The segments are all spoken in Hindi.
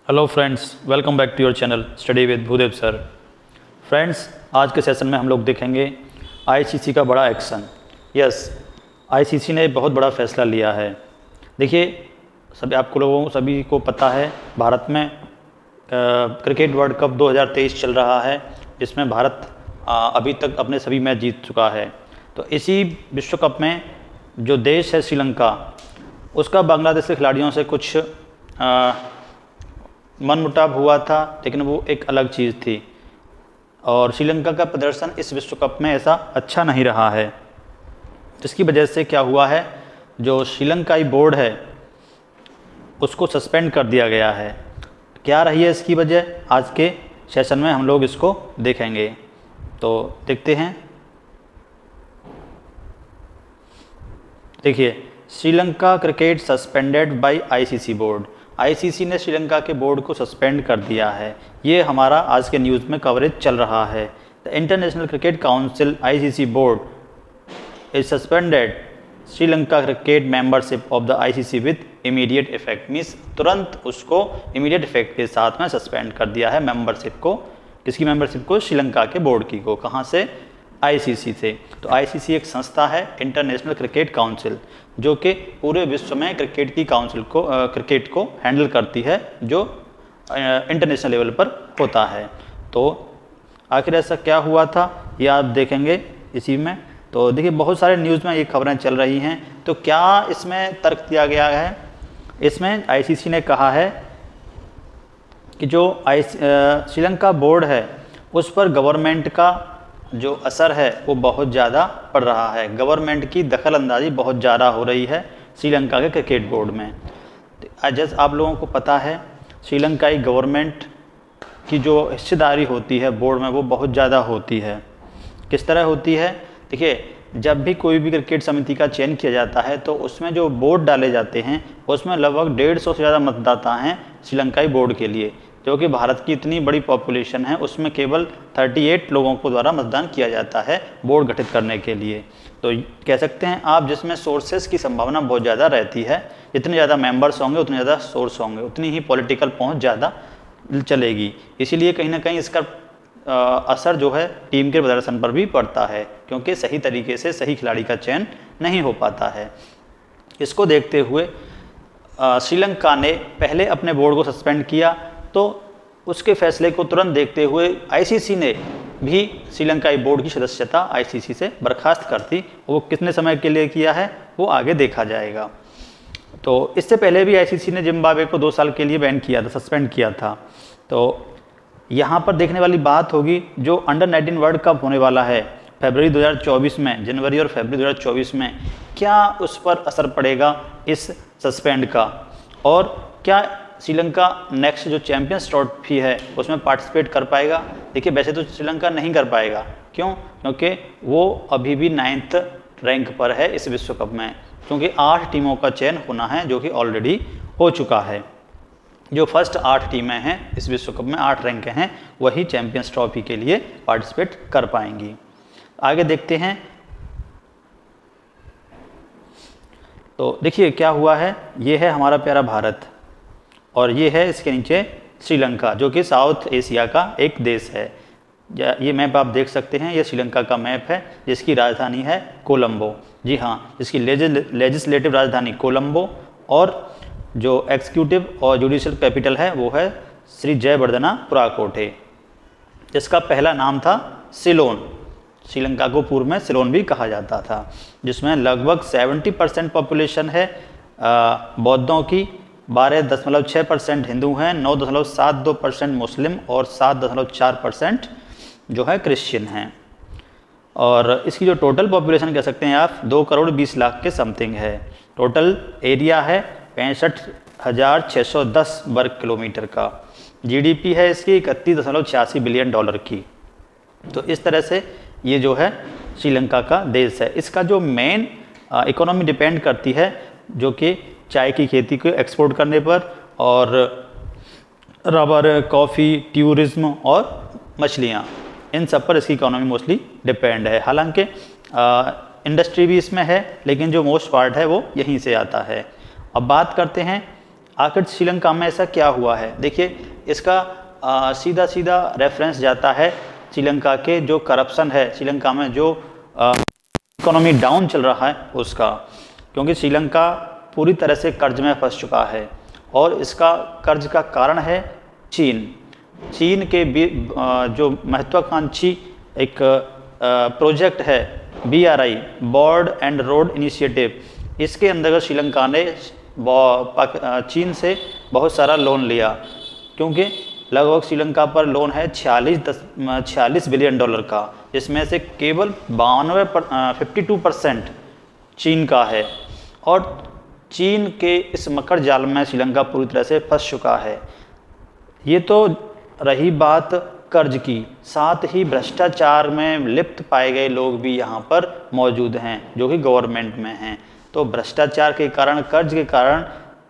Hello friends, welcome back to your channel study with Bhudev sir. Friends, आज के सेशन में हम लोग देखेंगे आईसीसी का बड़ा एक्शन। यस, आईसीसी ने बहुत बड़ा फैसला लिया है। देखिए, सभी को पता है, भारत में क्रिकेट वर्ल्ड कप 2023 चल रहा है, जिसमें भारत अभी तक अपने सभी मैच जीत चुका है। तो इसी विश्व कप में जो देश है श्रीलंका, उसका बांग्लादेश के खिलाड़ियों से कुछ मनमुटाव हुआ था, लेकिन वो एक अलग चीज़ थी। और श्रीलंका का प्रदर्शन इस विश्व कप में ऐसा अच्छा नहीं रहा है, जिसकी वजह से क्या हुआ है, जो श्रीलंकाई बोर्ड है उसको सस्पेंड कर दिया गया है। क्या रही है इसकी वजह, आज के सेशन में हम लोग इसको देखेंगे। तो देखते हैं। देखिए, Sri Lanka cricket suspended bye ICC board. ICC ने श्रीलंका के बोर्ड को सस्पेंड कर दिया है। ये हमारा आज के न्यूज़ में कवरेज चल रहा है। The international cricket council ICC board is suspended Sri Lanka cricket membership of the ICC with immediate effect. Means तुरंत उसको इमीडिएट इफेक्ट के साथ में सस्पेंड कर दिया है मेंबरशिप को। किसकी मेंबरशिप को? श्रीलंका के बोर्ड की को। कहाँ से? आईसीसी से। तो आईसीसी एक संस्था है, इंटरनेशनल क्रिकेट काउंसिल, जो कि पूरे विश्व में क्रिकेट को हैंडल करती है, जो इंटरनेशनल लेवल पर होता है। तो आखिर ऐसा क्या हुआ था, ये आप देखेंगे इसी में। तो देखिए, बहुत सारे न्यूज़ में ये खबरें चल रही हैं। तो क्या इसमें तर्क दिया गया है? इसमें आईसीसी ने कहा है कि जो श्रीलंका बोर्ड है, उस पर गवर्नमेंट का जो असर है वो बहुत ज़्यादा पड़ रहा है। गवर्नमेंट की दखल अंदाजी बहुत ज़्यादा हो रही है श्रीलंका के क्रिकेट बोर्ड में। जैसे आप लोगों को पता है, श्रीलंकाई गवर्नमेंट की जो हिस्सेदारी होती है बोर्ड में, वो बहुत ज़्यादा होती है। किस तरह होती है? देखिए, जब भी कोई भी क्रिकेट समिति का चयन किया जाता है, तो उसमें जो वोट डाले जाते हैं, उसमें लगभग 150 से ज़्यादा मतदाता हैं श्रीलंकाई बोर्ड के लिए। जो कि भारत की इतनी बड़ी पॉपुलेशन है, उसमें केवल 38 लोगों को द्वारा मतदान किया जाता है बोर्ड गठित करने के लिए। तो कह सकते हैं आप, जिसमें सोर्सेस की संभावना बहुत ज़्यादा रहती है। जितने ज़्यादा मेंबर्स होंगे, उतने ज़्यादा सोर्स होंगे, उतनी ही पॉलिटिकल पहुंच ज़्यादा चलेगी। इसीलिए कहीं ना कहीं इसका असर जो है टीम के प्रदर्शन पर भी पड़ता है, क्योंकि सही तरीके से सही खिलाड़ी का चयन नहीं हो पाता है। इसको देखते हुए श्रीलंका ने पहले अपने बोर्ड को सस्पेंड किया, तो उसके फैसले को तुरंत देखते हुए आईसीसी ने भी श्रीलंकाई बोर्ड की सदस्यता आईसीसी से बर्खास्त कर दी। वो कितने समय के लिए किया है, वो आगे देखा जाएगा। तो इससे पहले भी आईसीसी ने जिम्बाब्वे को 2 साल के लिए बैन किया था, सस्पेंड किया था। तो यहाँ पर देखने वाली बात होगी, जो अंडर-19 वर्ल्ड कप होने वाला है फरवरी 2024 में, जनवरी और फरवरी 2024 में, क्या उस पर असर पड़ेगा इस सस्पेंड का, और क्या श्रीलंका नेक्स्ट जो चैंपियंस ट्रॉफी है उसमें पार्टिसिपेट कर पाएगा? देखिए, वैसे तो श्रीलंका नहीं कर पाएगा। क्यों? क्योंकि वो अभी भी 9th रैंक पर है इस विश्व कप में, क्योंकि 8 टीमों का चयन होना है, जो कि ऑलरेडी हो चुका है। जो फर्स्ट 8 टीमें हैं इस विश्व कप में, 8 रैंक हैं, वही चैंपियंस ट्रॉफी के लिए पार्टिसिपेट कर पाएंगी। आगे देखते हैं। तो देखिए क्या हुआ है, ये है हमारा प्यारा भारत, और ये है इसके नीचे श्रीलंका, जो कि साउथ एशिया का एक देश है। ये मैप आप देख सकते हैं, ये श्रीलंका का मैप है, जिसकी राजधानी है कोलंबो। जी हाँ, जिसकी लेजिस्लेटिव राजधानी कोलंबो, और जो एग्जीक्यूटिव और जुडिशियल कैपिटल है वो है श्री जयवर्धना कोटे, जिसका पहला नाम था सिलोन। श्रीलंका को पूर्व में सिलोन भी कहा जाता था, जिसमें लगभग 70% पॉपुलेशन है बौद्धों की, 12.6% हिंदू हैं, 9.72% मुस्लिम और 7.4% जो है क्रिश्चियन हैं। और इसकी जो टोटल पॉपुलेशन कह सकते हैं आप 2 करोड़ 20 लाख के समथिंग है। टोटल एरिया है 65,610 वर्ग किलोमीटर का। जीडीपी है इसकी 31.86 बिलियन डॉलर की। तो इस तरह से ये जो है श्रीलंका का देश है। इसका जो मेन इकोनॉमी डिपेंड करती है, जो कि चाय की खेती को एक्सपोर्ट करने पर, और रबर, कॉफ़ी, टूरिज्म और मछलियाँ, इन सब पर इसकी इकोनॉमी मोस्टली डिपेंड है। हालांकि इंडस्ट्री भी इसमें है, लेकिन जो मोस्ट पार्ट है वो यहीं से आता है। अब बात करते हैं आखिर श्रीलंका में ऐसा क्या हुआ है? देखिए, इसका सीधा सीधा रेफरेंस जाता है श्रीलंका के जो करप्शन है, श्रीलंका में जो इकोनॉमी डाउन चल रहा है उसका, क्योंकि श्रीलंका पूरी तरह से कर्ज में फंस चुका है और इसका कर्ज का कारण है चीन। चीन के जो महत्वाकांक्षी एक प्रोजेक्ट है BRI, board and road initiative, इसके अंतर्गत श्रीलंका ने चीन से बहुत सारा लोन लिया, क्योंकि लगभग श्रीलंका पर लोन है 46 बिलियन डॉलर का, जिसमें से केवल 52% चीन का है। और चीन के इस मकर जाल में श्रीलंका पूरी तरह से फंस चुका है। ये तो रही बात कर्ज की, साथ ही भ्रष्टाचार में लिप्त पाए गए लोग भी यहाँ पर मौजूद हैं जो कि गवर्नमेंट में हैं। तो भ्रष्टाचार के कारण, कर्ज के कारण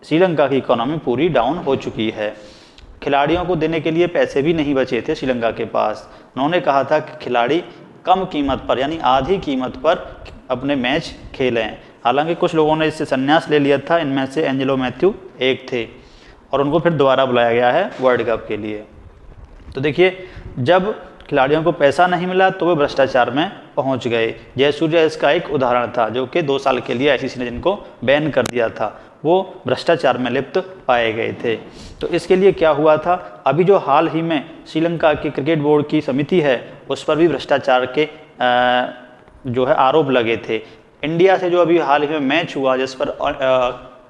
श्रीलंका की इकोनॉमी पूरी डाउन हो चुकी है। खिलाड़ियों को देने के लिए पैसे भी नहीं बचे थे श्रीलंका के पास। उन्होंने कहा था कि खिलाड़ी कम कीमत पर, यानी आधी कीमत पर अपने मैच खेलें। हालांकि कुछ लोगों ने इससे संन्यास ले लिया था, इनमें से एंजेलो मैथ्यू एक थे, और उनको फिर दोबारा बुलाया गया है वर्ल्ड कप के लिए। तो देखिए, जब खिलाड़ियों को पैसा नहीं मिला तो वे भ्रष्टाचार में पहुंच गए। जयसूर्या इसका एक उदाहरण था, जो कि 2 साल के लिए ICC ने जिनको बैन कर दिया था, वो भ्रष्टाचार में लिप्त पाए गए थे। तो इसके लिए क्या हुआ था, अभी जो हाल ही में श्रीलंका की क्रिकेट बोर्ड की समिति है उस पर भी भ्रष्टाचार के जो है आरोप लगे थे। इंडिया से जो अभी हाल ही में मैच हुआ जिस पर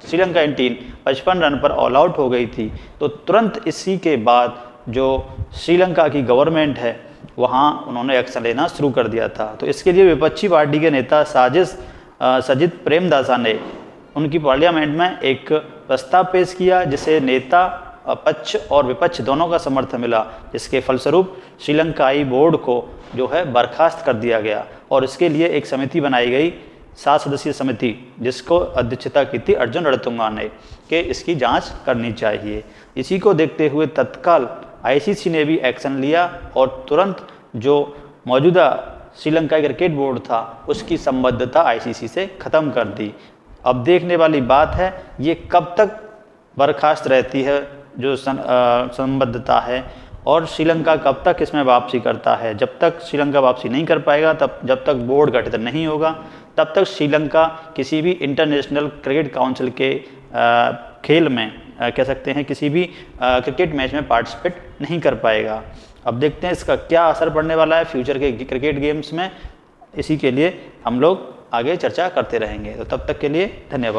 श्रीलंका टीम 55 रन पर ऑल आउट हो गई थी, तो तुरंत इसी के बाद जो श्रीलंका की गवर्नमेंट है वहाँ उन्होंने एक्शन लेना शुरू कर दिया था। तो इसके लिए विपक्षी पार्टी के नेता सजित प्रेमदासा ने उनकी पार्लियामेंट में एक प्रस्ताव पेश किया, जिसे नेता पक्ष और विपक्ष दोनों का समर्थन मिला, जिसके फलस्वरूप श्रीलंकाई बोर्ड को जो है बर्खास्त कर दिया गया और इसके लिए एक समिति बनाई गई, 7 सदस्यीय समिति, जिसको अध्यक्षता की थी अर्जुन रणतुंगा ने, कि इसकी जांच करनी चाहिए। इसी को देखते हुए तत्काल ICC ने भी एक्शन लिया और तुरंत जो मौजूदा श्रीलंका क्रिकेट बोर्ड था उसकी संबद्धता ICC से ख़त्म कर दी। अब देखने वाली बात है ये कब तक बर्खास्त रहती है जो संबद्धता है, और श्रीलंका कब तक इसमें वापसी करता है। जब तक श्रीलंका वापसी नहीं कर पाएगा, जब तक बोर्ड गठित नहीं होगा, तब तक श्रीलंका किसी भी इंटरनेशनल क्रिकेट काउंसिल के खेल में कह सकते हैं किसी भी क्रिकेट मैच में पार्टिसिपेट नहीं कर पाएगा। अब देखते हैं इसका क्या असर पड़ने वाला है फ्यूचर के क्रिकेट गेम्स में। इसी के लिए हम लोग आगे चर्चा करते रहेंगे। तो तब तक के लिए धन्यवाद।